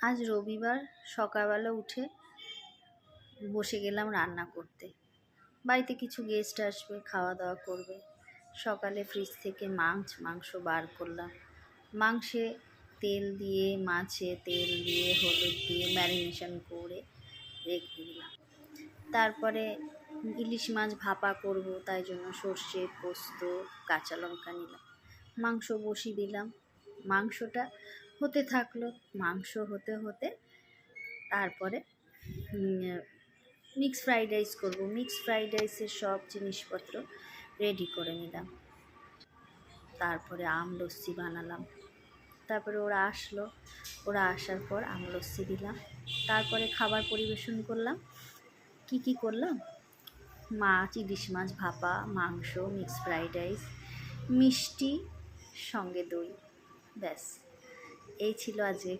আজ রবিবার সকালবেলা উঠে বসে গেলাম রান্না করতে। বাড়িতে কিছু গেস্ট আসবে, খাওয়া দাওয়া করবে। সকালে ফ্রিজ থেকে মাংস বার করলাম। মাংসে তেল দিয়ে, মাছে তেল দিয়ে, হলুদ দিয়ে ম্যারিনেশন করে রেখে দিলাম। তারপরে ইলিশ মাছ ভাপা করব, তাই জন্য সর্ষে, পোস্ত, কাঁচা লঙ্কা নিলাম। মাংস বসিয়ে দিলাম। মাংসটা হতে থাকলো। মাংস হতে হতে তারপরে মিক্স ফ্রাইড রাইস করব। মিক্স ফ্রাইড রাইসের সব জিনিসপত্র রেডি করে নিলাম। তারপরে আমলস্যি বানালাম। তারপরে ওরা আসলো, ওরা আসার পর আমলস্যি দিলাম। তারপরে খাবার পরিবেশন করলাম। কি করলাম? মাছ, ইলিশ মাছ ভাপা, মাংস, মিক্স ফ্রাইড রাইস, মিষ্টি, সঙ্গে দই। ব্যাস, এই ছিল আজকের